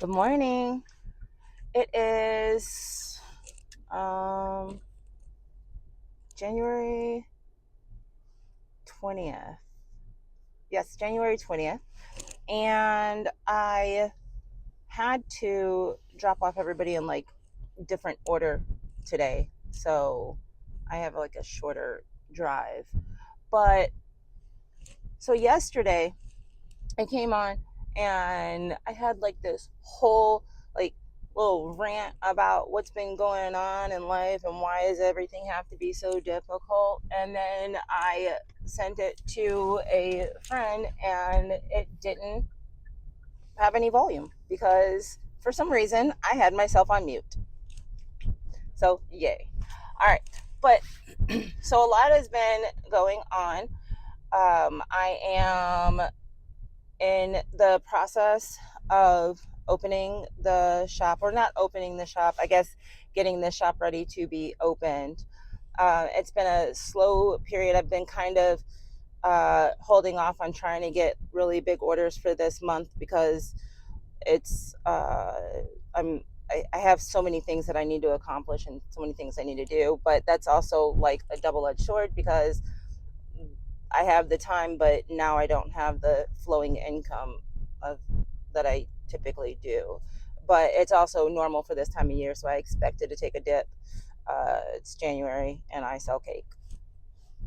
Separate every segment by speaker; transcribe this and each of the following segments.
Speaker 1: Good morning. It is um, January 20th. Yes, January 20th. And I had to drop off everybody in like different order today. So I have like a shorter drive. But so yesterday I came on and I had like this whole like little rant about what's been going on in life and why does everything have to be so difficult. And then I sent it to a friend and it didn't have any volume because for some reason I had myself on mute. So yay. All right. But so a lot has been going on. I am in the process of opening the shop, or not opening the shop, I guess getting the shop ready to be opened. It's been a slow period. I've been kind of holding off on trying to get really big orders for this month because it's I'm I have so many things that I need to accomplish and so many things I need to do, but that's also like a double-edged sword because I have the time, but now I don't have the flowing income of that I typically do. But it's also normal for this time of year, so I expected to take a dip. It's January, and I sell cake,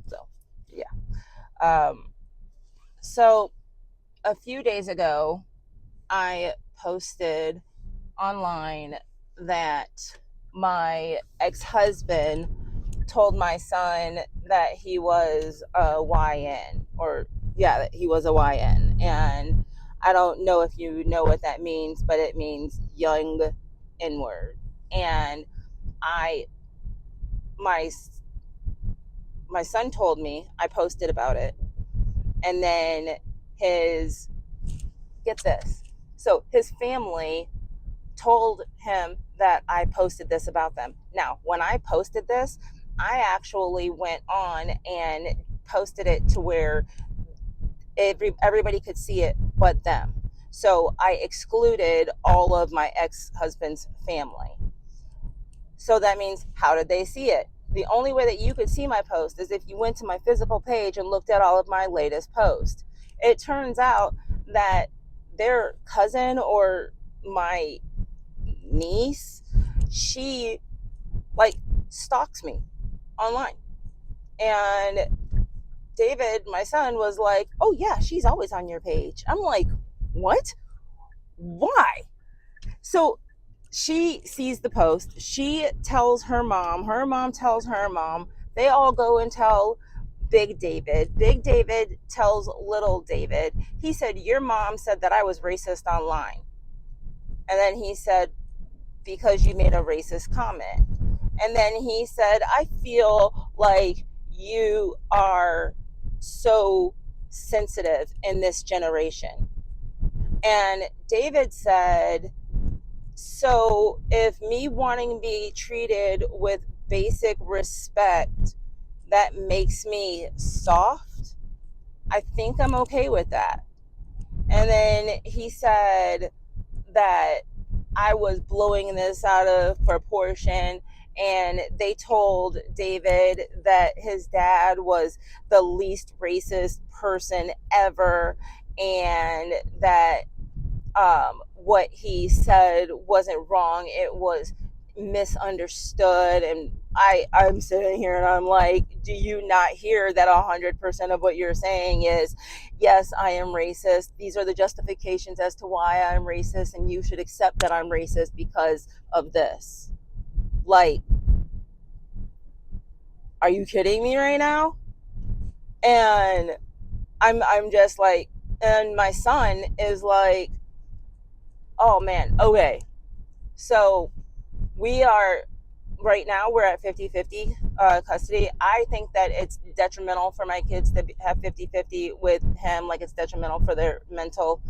Speaker 1: so yeah. Um, so a few days ago, I posted online that my ex-husband told my son that he was a YN, or yeah, that he was a YN. And I don't know if you know what that means, but it means young inward. And I, my, my son told me, I posted about it. And then his, get this. So his family told him that I posted this about them. Now, when I posted this, I actually went on and posted it to where everybody could see it but them. So I excluded all of my ex-husband's family. So that means, how did they see it? The only way that you could see my post is if you went to my physical page and looked at all of my latest posts. It turns out that their cousin or my niece, she like stalks me online. And David, my son, was like, "Oh yeah, she's always on your page." I'm like, "What? Why?" So she sees the post. She tells her mom tells her mom. They all go and tell Big David. Big David tells Little David. He said, "Your mom said that I was racist online." And then he said, "Because you made a racist comment." And then he said, "I feel like you are so sensitive in this generation." And David said, "So if me wanting to be treated with basic respect, that makes me soft, I think I'm okay with that." And then he said that I was blowing this out of proportion. And they told David that his dad was the least racist person ever, and that what he said wasn't wrong, it was misunderstood. And I'm sitting here and I'm like, do you not hear that 100% of what you're saying is, yes, I am racist, these are the justifications as to why I'm racist, and you should accept that I'm racist because of this? Like, are you kidding me right now? And I'm just like, and my son is like, "Oh man, okay, so we are right now we're at 50-50 custody." I think that it's detrimental for my kids to have 50-50 with him, like it's detrimental for their mental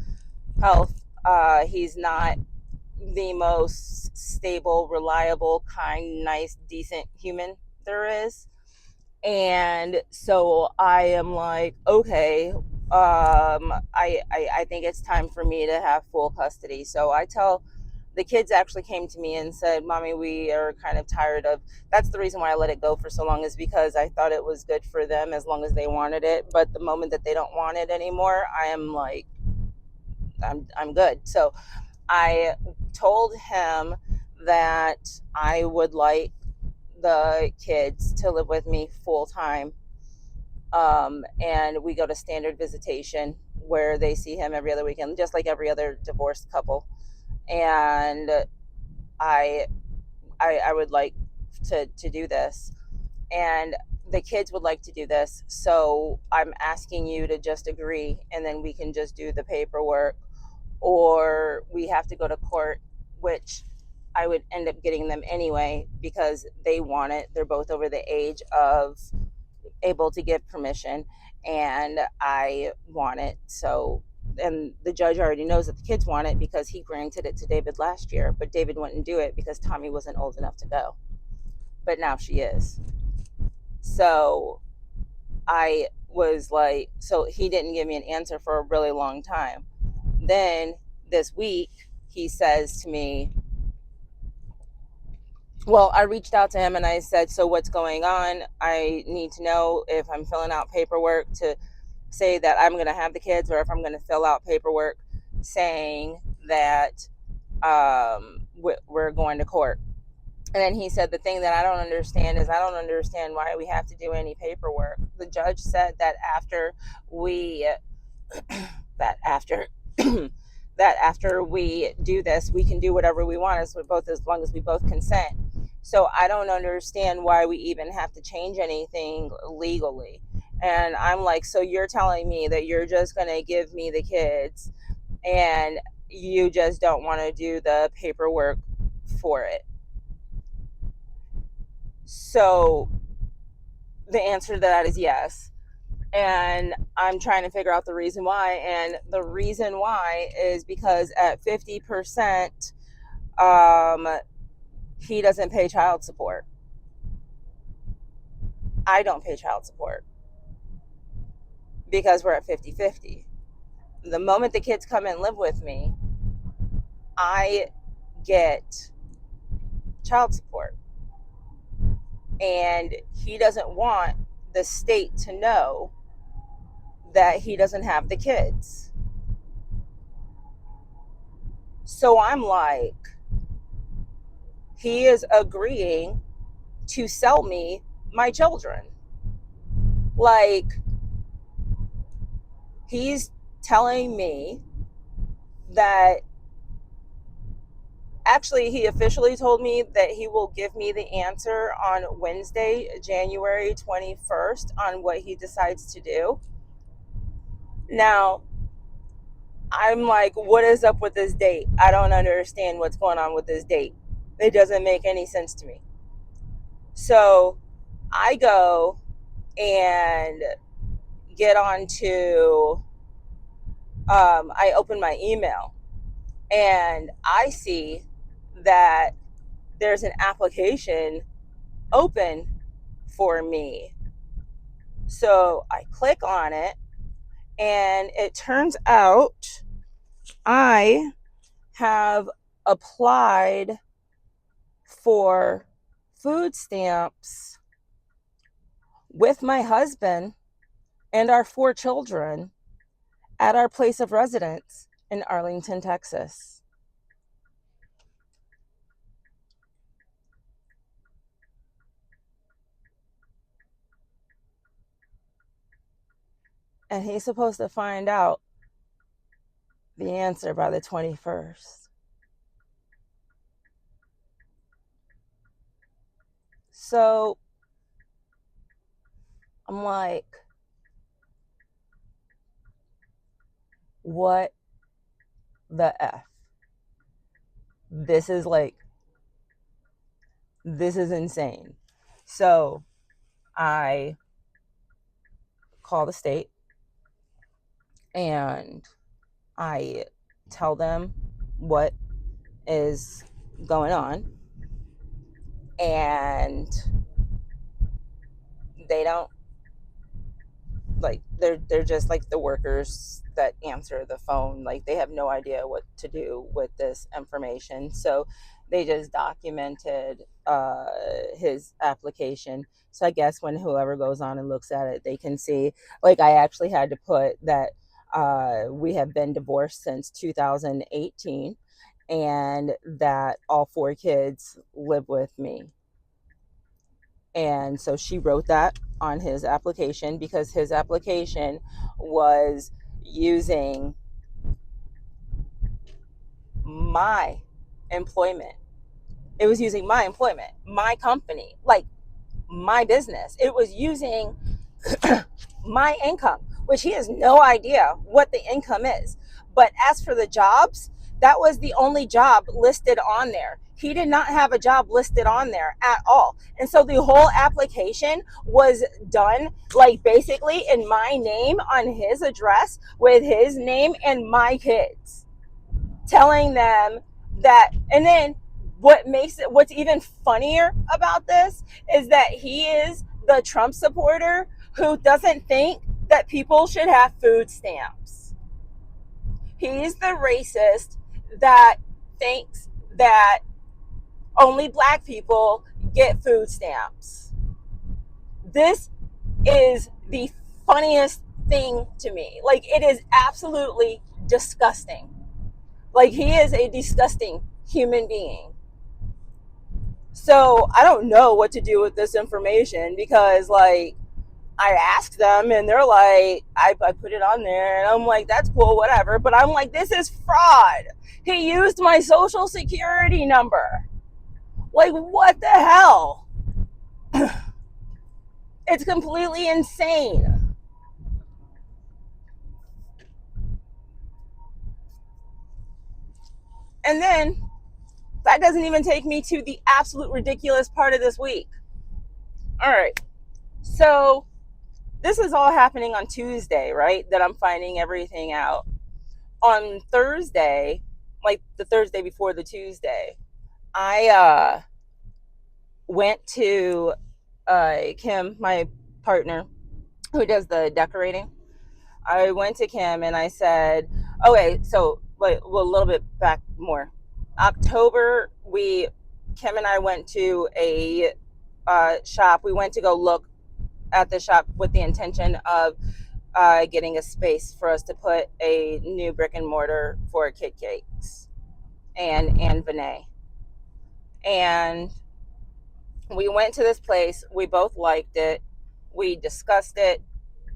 Speaker 1: health. He's not the most stable, reliable, kind, nice, decent human there is. And so I am like, okay, I think it's time for me to have full custody. So I tell the kids actually came to me and said, Mommy, we are kind of tired of, that's the reason why I let it go for so long, is because I thought it was good for them as long as they wanted it. But the moment that they don't want it anymore, I am like, I'm good. So I told him that I would like the kids to live with me full time. And we go to standard visitation where they see him every other weekend, just like every other divorced couple. And I, I would like to do this. And the kids would like to do this. So I'm asking you to just agree, and then we can just do the paperwork, or we have to go to court, which I would end up getting them anyway because they want it. They're both over the age of able to give permission, and I want it. So, and the judge already knows that the kids want it because he granted it to David last year, but David wouldn't do it because Tommy wasn't old enough to go. But now she is. So I was like, so he didn't give me an answer for a really long time. Then this week, he says to me, well, I reached out to him and I said, so what's going on? I need to know if I'm filling out paperwork to say that I'm going to have the kids, or if I'm going to fill out paperwork saying that we're going to court. And then he said, the thing that I don't understand is I don't understand why we have to do any paperwork. The judge said that after we that after that after we do this, we can do whatever we want as long as we both consent. So I don't understand why we even have to change anything legally. And I'm like, so you're telling me that you're just going to give me the kids and you just don't want to do the paperwork for it? So the answer to that is yes. And I'm trying to figure out the reason why. And the reason why is because at 50%, he doesn't pay child support. I don't pay child support because we're at 50-50. The moment the kids come and live with me, I get child support. And he doesn't want the state to know that he doesn't have the kids. So I'm like, he is agreeing to sell me my children. Like, he's telling me that, actually, he officially told me that he will give me the answer on Wednesday, January 21st, on what he decides to do. Now, I'm like, what is up with this date? I don't understand what's going on with this date. It doesn't make any sense to me. So I go and get on to, I open my email and I see that there's an application open for me. So I click on it, and it turns out I have applied for food stamps with my husband and our 4 children at our place of residence in Arlington, Texas. And he's supposed to find out the answer by the 21st. So I'm like, what the F? This is insane. So I call the state and I tell them what is going on, and they don't like they're just like the workers that answer the phone. Like they have no idea what to do with this information, so they just documented his application. So I guess when whoever goes on and looks at it, they can see. Like I actually had to put that we have been divorced since 2018, and that all four kids live with me. And so she wrote that on his application because his application was using my employment. It was using my employment, my company, like my business. It was using my income, which he has no idea what the income is. But as for the jobs, that was the only job listed on there. He did not have a job listed on there at all. And so the whole application was done like basically in my name on his address with his name and my kids, telling them that. And then what's even funnier about this is that he is the Trump supporter who doesn't think that people should have food stamps. He's the racist that thinks that only black people get food stamps. This is the funniest thing to me. Like, it is absolutely disgusting. Like, he is a disgusting human being. So I don't know what to do with this information because, like, I asked them and they're like, I put it on there, and I'm like, that's cool, whatever. But I'm like, this is fraud. He used my social security number. Like, what the hell? It's completely insane. And then that doesn't even take me to the absolute ridiculous part of this week. All right. So this is all happening on Tuesday, right? That I'm finding everything out. On Thursday, like the Thursday before the Tuesday, I went to Kim, my partner, who does the decorating. I went to Kim and I said, okay, so wait, well, a little bit back more. October, Kim and I went to a shop. We went to go look at the shop with the intention of getting a space for us to put a new brick and mortar for Kid Cakes and Vinay. And we went to this place. We both liked it. We discussed it.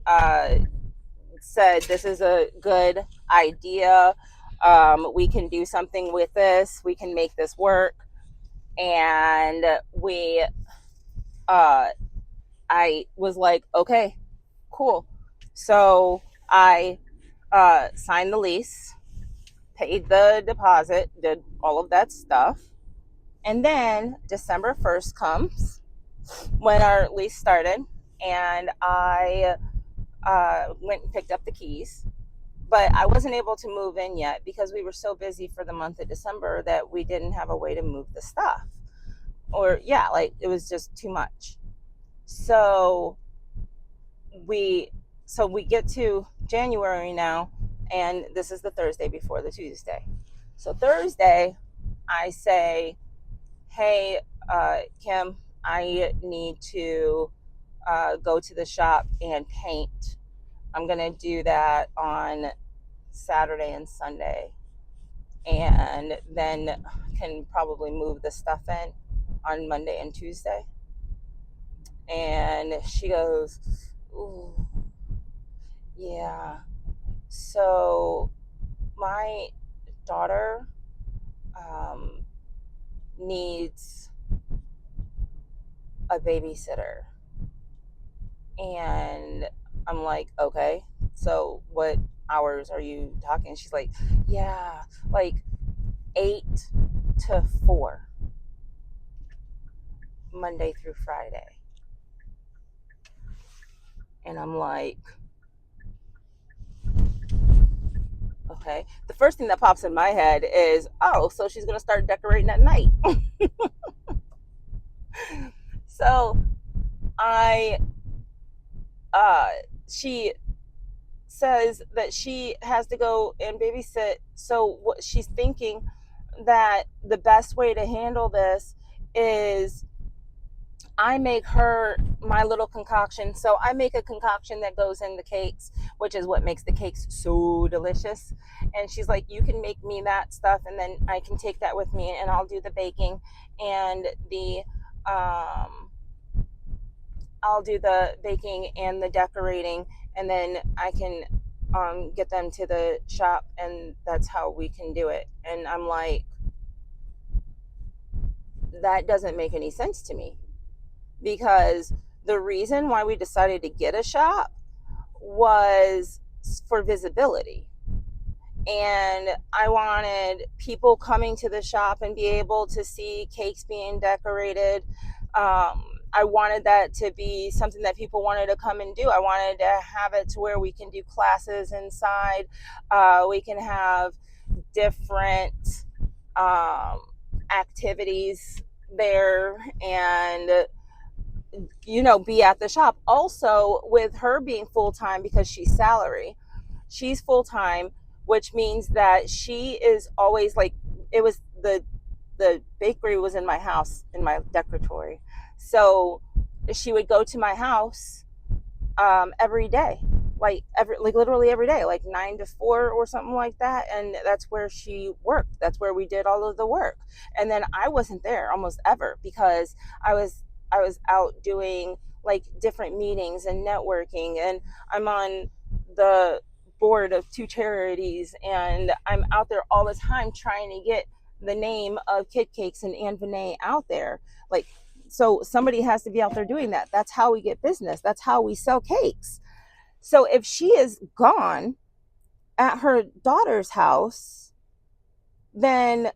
Speaker 1: Uh, Said this is a good idea. We can do something with this. We can make this work. And I was like, okay, cool. So I signed the lease, paid the deposit, did all of that stuff. And then December 1st comes when our lease started, and I went and picked up the keys. But I wasn't able to move in yet because we were so busy for the month of December that we didn't have a way to move the stuff. Or, yeah, like it was just too much. So we get to January now, and this is the Thursday before the Tuesday. So Thursday, I say, hey, Kim, I need to go to the shop and paint. I'm going to do that on Saturday and Sunday, and then can probably move the stuff in on Monday and Tuesday. And she goes, ooh, yeah. So my daughter um, needs a babysitter. And I'm like, okay, so what hours are you talking? She's like, yeah, like 8 to 4, Monday through Friday. And I'm like, okay. The first thing that pops in my head is, oh, so she's going to start decorating at night. So I she says that she has to go and babysit. So what she's thinking, that the best way to handle this is I make her my little concoction. So I make a concoction that goes in the cakes, which is what makes the cakes so delicious. And she's like, you can make me that stuff, and then I can take that with me, and I'll do the baking and the I'll do the baking and the decorating, and then I can get them to the shop, and that's how we can do it. And I'm like, that doesn't make any sense to me, because the reason why we decided to get a shop was for visibility. And I wanted people coming to the shop and be able to see cakes being decorated. I wanted that to be something that people wanted to come and do. I wanted to have it to where we can do classes inside. We can have different um, activities there, and be at the shop. Also, with her being full time, because she's full time, which means that she is always like, it was the bakery was in my house, in my decoratory. So she would go to my house every day, like literally every day, like 9 to 4 or something like that, and that's where she worked. That's where we did all of the work. And then I wasn't there almost ever, because I was out doing like different meetings and networking, and I'm on the board of 2 charities, and I'm out there all the time trying to get the name of Kid Cakes and Anne Vinay out there. Like, so somebody has to be out there doing that. That's how we get business. That's how we sell cakes. So if she is gone at her daughter's house, then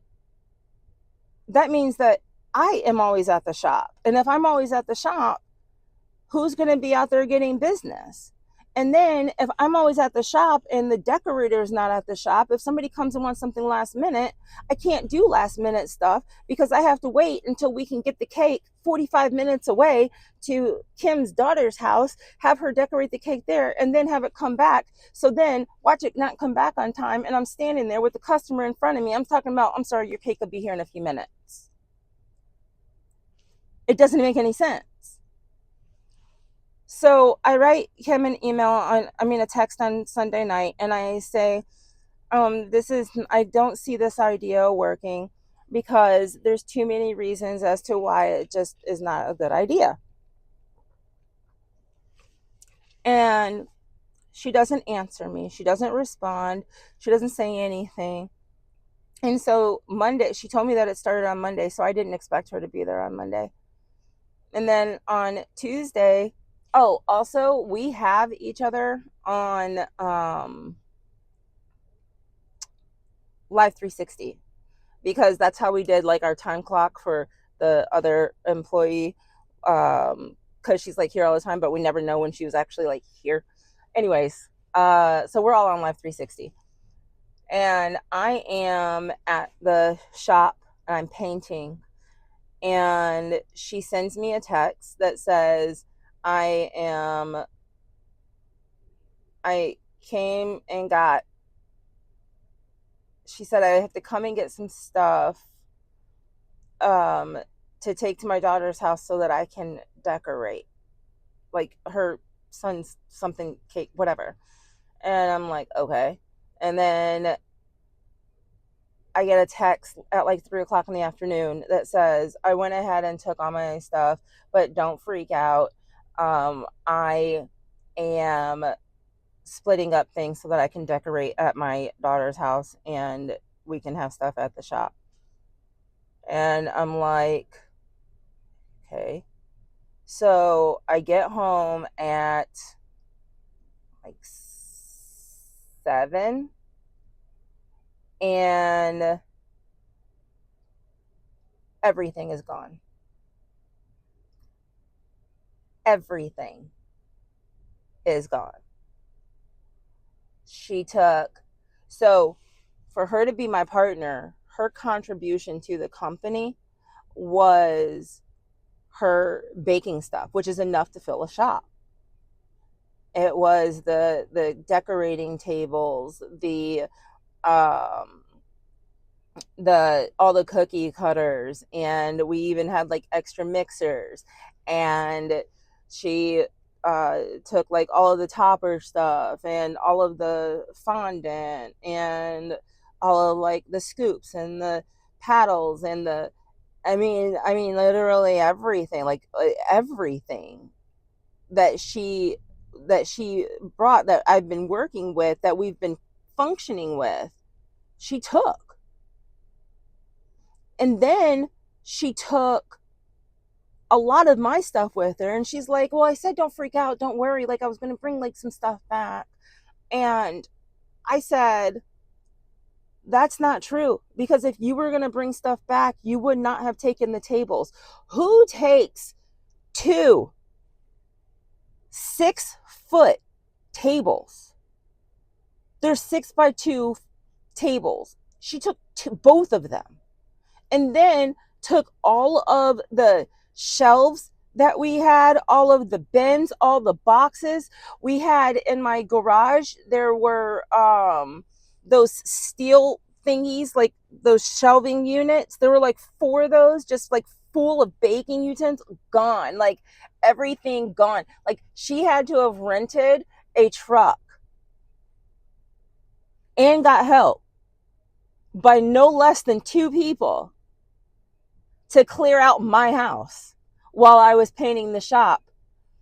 Speaker 1: that means that I am always at the shop. And if I'm always at the shop, who's going to be out there getting business? And then if I'm always at the shop and the decorator is not at the shop, if somebody comes and wants something last minute, I can't do last minute stuff, because I have to wait until we can get the cake 45 minutes away to Kim's daughter's house, have her decorate the cake there, and then have it come back. So then watch it not come back on time, and I'm standing there with the customer in front of me. I'm talking about, I'm sorry, your cake will be here in a few minutes. It doesn't make any sense. So I write him an email a text on Sunday night, and I say, I don't see this idea working, because there's too many reasons as to why it just is not a good idea. And she doesn't answer me. She doesn't respond. She doesn't say anything. And so Monday, she told me that it started on Monday, so I didn't expect her to be there on Monday. And then on Tuesday, oh, also, we have each other on Live 360, because that's how we did like our time clock for the other employee, because she's like here all the time, but we never know when she was actually like here. Anyways, so we're all on Live 360, and I am at the shop and I'm painting, and she sends me a text that says, I came and got, she said I have to come and get some stuff to take to my daughter's house so that I can decorate, like her son's something cake, whatever. And I'm like, okay. And then I get a text at like 3 o'clock in the afternoon that says, I went ahead and took all my stuff, but don't freak out. I am splitting up things so that I can decorate at my daughter's house, and we can have stuff at the shop. And I'm like, okay. So I get home at like 7, and everything is gone. Everything is gone. She took, so for her to be my partner, her contribution to the company was her baking stuff, which is enough to fill a shop. It was the decorating tables, um the all the cookie cutters, and we even had like extra mixers. And she took like all of the topper stuff and all of the fondant and all of like the scoops and the paddles and the I mean literally everything, like everything that she brought, that I've been working with, that we've been functioning with, she took. And then she took a lot of my stuff with her, and she's like, well, I said don't freak out, don't worry, like I was going to bring like some stuff back. And I said, that's not true, because if you were going to bring stuff back, you would not have taken the tables. Who takes two 6-foot tables? They're 6 by 2 tables. She took both of them, and then took all of the shelves that we had, all of the bins, all the boxes we had in my garage. There were those steel thingies, like those shelving units. There were like 4 of those, just like full of baking utensils, gone. Like everything gone. Like she had to have rented a truck and got help by no less than 2 people to clear out my house while I was painting the shop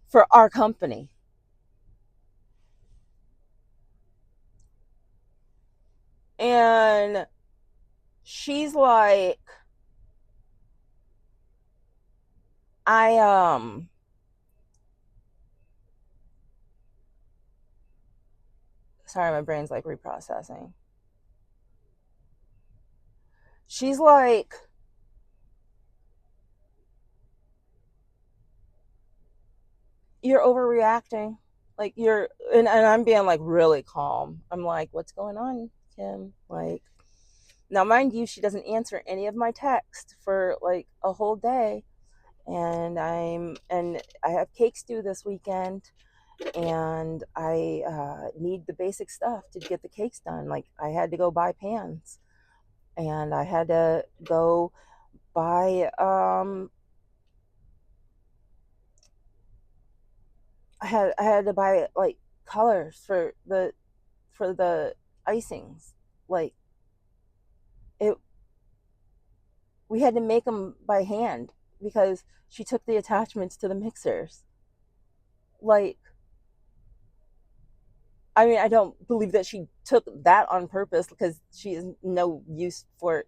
Speaker 1: for our company. And she's like, I sorry, my brain's like reprocessing. She's like, you're overreacting. Like and I'm being like really calm. I'm like, what's going on, Kim? Like, now mind you, she doesn't answer any of my texts for like a whole day. And I have cakes due this weekend, and I need the basic stuff to get the cakes done. Like I had to go buy pans, and I had to go buy I had to buy like colors for the icings. Like it, we had to make them by hand because she took the attachments to the mixers. Like, I mean, I don't believe that she took that on purpose, because she has no use for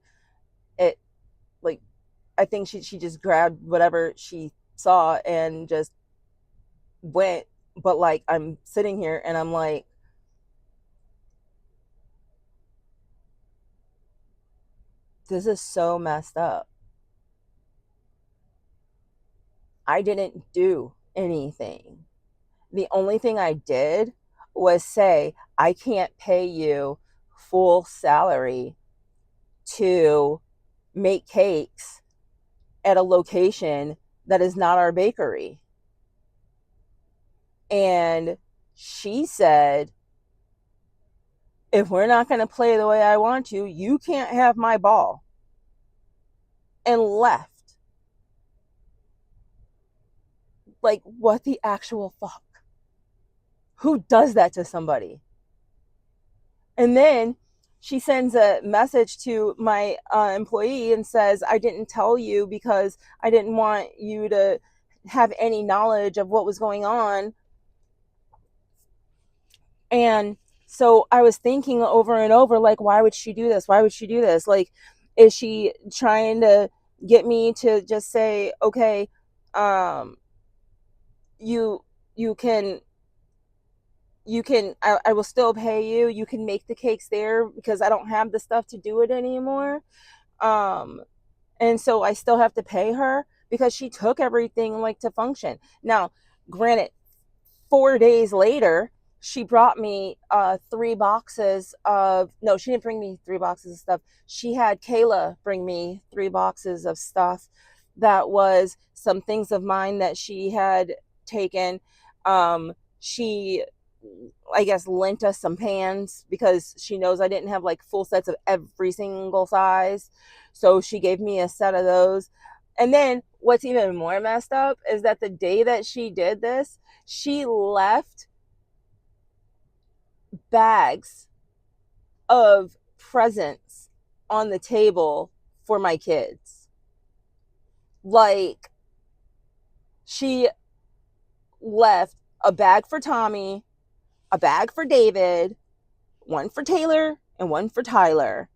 Speaker 1: it. Like, I think she just grabbed whatever she saw and just went. But like, I'm sitting here and I'm like, this is so messed up. I didn't do anything. The only thing I did was say, I can't pay you full salary to make cakes at a location that is not our bakery. And she said, if we're not going to play the way I want to, you can't have my ball. And left. Like, what the actual fuck? Who does that to somebody? And then she sends a message to my employee and says, I didn't tell you because I didn't want you to have any knowledge of what was going on. And so I was thinking over and over, like, why would she do this? Why would she do this? Like, is she trying to get me to just say, okay, um, you you can I will still pay you. You can make the cakes there because I don't have the stuff to do it anymore. Um, and so I still have to pay her because she took everything like to function. Now, granted, 4 days later, she brought me 3 boxes of, no, she didn't bring me 3 boxes of stuff. She had Kayla bring me 3 boxes of stuff that was some things of mine that she had taken. she, I guess, lent us some pans because she knows I didn't have like full sets of every single size. So she gave me a set of those. And then what's even more messed up is that the day that she did this, she left bags of presents on the table for my kids. Like, she left a bag for Tommy, a bag for David, one for Taylor, and one for Tyler.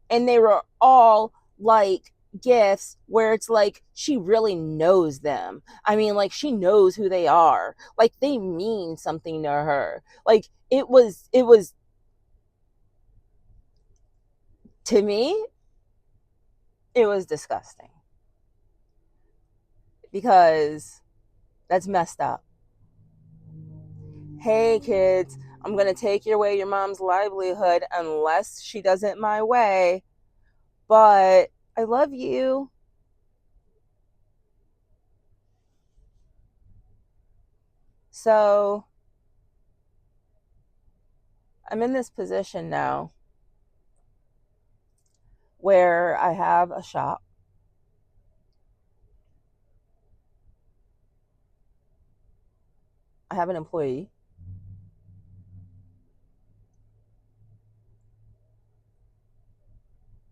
Speaker 1: And they were all like gifts where it's like she really knows them. I mean, like, she knows who they are. Like, they mean something to her. Like, it was to me, it was disgusting because that's messed up. Hey kids, I'm going to take away your mom's livelihood unless she does it my way, but I love you. So I'm in this position now where I have a shop. I have an employee.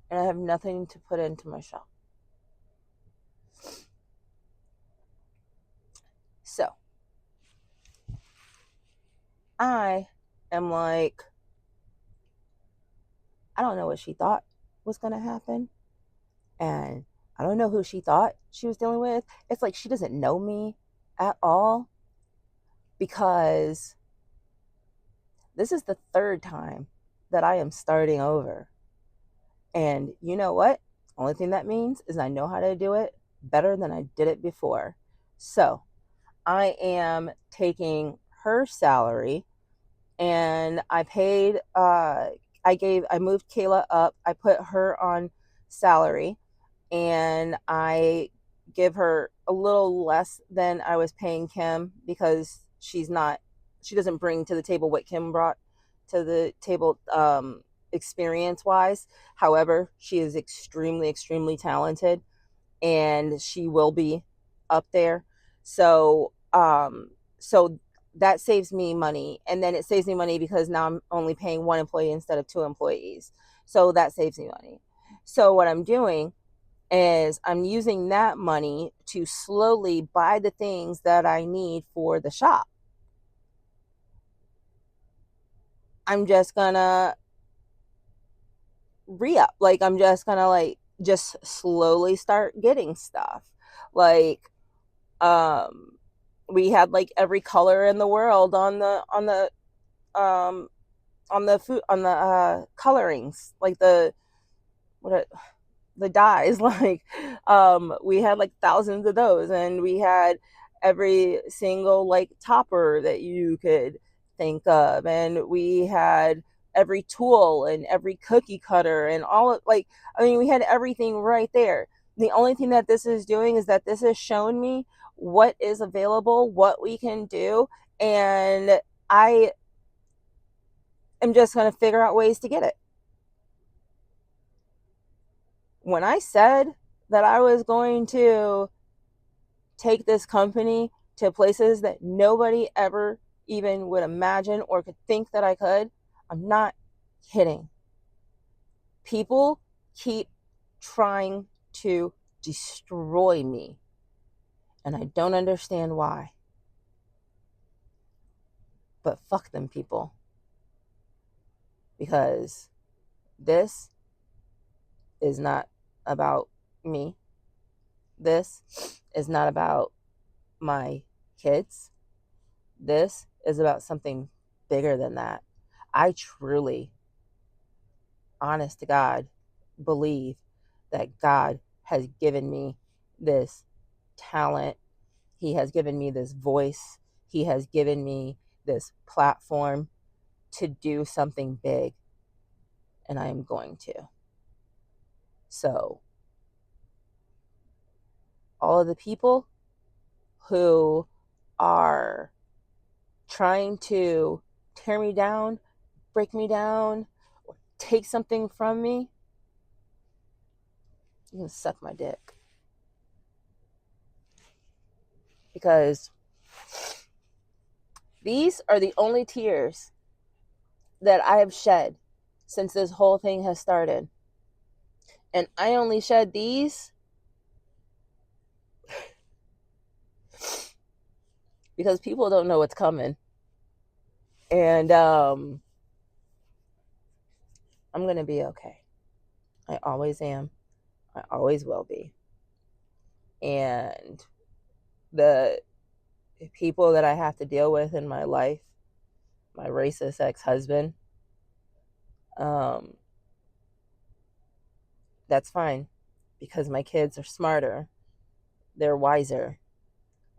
Speaker 1: And I have nothing to put into my shop. So I am like, I don't know what she thought was going to happen. And I don't know who she thought she was dealing with. It's like she doesn't know me at all because this is the third time that I am starting over. And you know what? Only thing that means is I know how to do it better than I did it before. So I am taking her salary and I moved Kayla up. I put her on salary and I give her a little less than I was paying Kim because she doesn't bring to the table what Kim brought to the table, experience wise. However, she is extremely, extremely talented and she will be up there. So that saves me money, and then it saves me money because now I'm only paying one employee instead of two employees. So that saves me money. So what I'm doing is I'm using that money to slowly buy the things that I need for the shop. I'm just gonna re-up. Like, I'm just gonna like just slowly start getting stuff. Like, um we had like every color in the world um on the food on the colorings, like what the dyes. Like, we had like thousands of those, and we had every single like topper that you could think of, and we had every tool and every cookie cutter and all of, like, I mean, we had everything right there. The only thing that this is doing is that this has shown me what is available, what we can do, and I am just going to figure out ways to get it. When I said that I was going to take this company to places that nobody ever even would imagine or could think that I could, I'm not kidding. People keep trying to destroy me, and I don't understand why. But fuck them people, because this is not about me. This is not about my kids. This is about something bigger than that. I truly, honest to God, believe that God has given me this talent. He has given me this voice. He has given me this platform to do something big, and I am going to. So, all of the people who are trying to tear me down, break me down, or take something from me, you can suck my dick. Because these are the only tears that I have shed since this whole thing has started. And I only shed these because people don't know what's coming. And I'm going to be okay. I always am. I always will be. And the people that I have to deal with in my life, my racist ex-husband, that's fine, because my kids are smarter, they're wiser,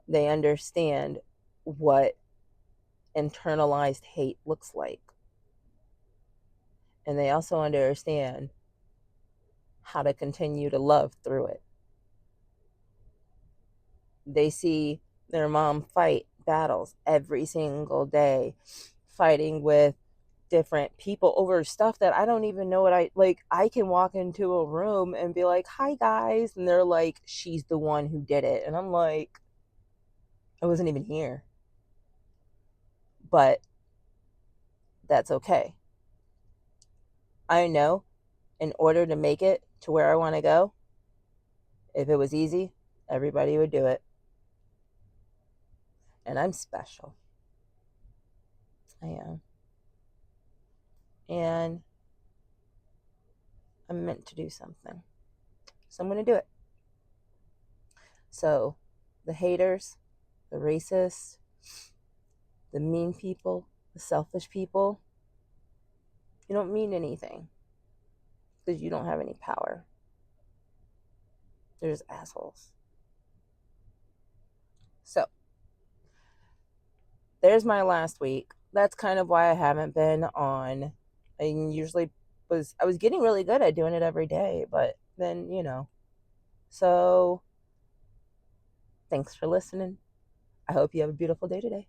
Speaker 1: they understand what internalized hate looks like, and they also understand how to continue to love through it. They see their mom fight battles every single day, fighting with different people over stuff that I don't even know what I can walk into a room and be like, "Hi guys," and they're like, "She's the one who did it." And I'm like, I wasn't even here. But that's okay. I know in order to make it to where I want to go, if it was easy, everybody would do it. And I'm special. I am. And I'm meant to do something. So I'm going to do it. So the haters, the racists, the mean people, the selfish people, you don't mean anything because you don't have any power. They're just assholes. So there's my last week. That's kind of why I haven't been on. I was getting really good at doing it every day, but then, So thanks for listening. I hope you have a beautiful day today.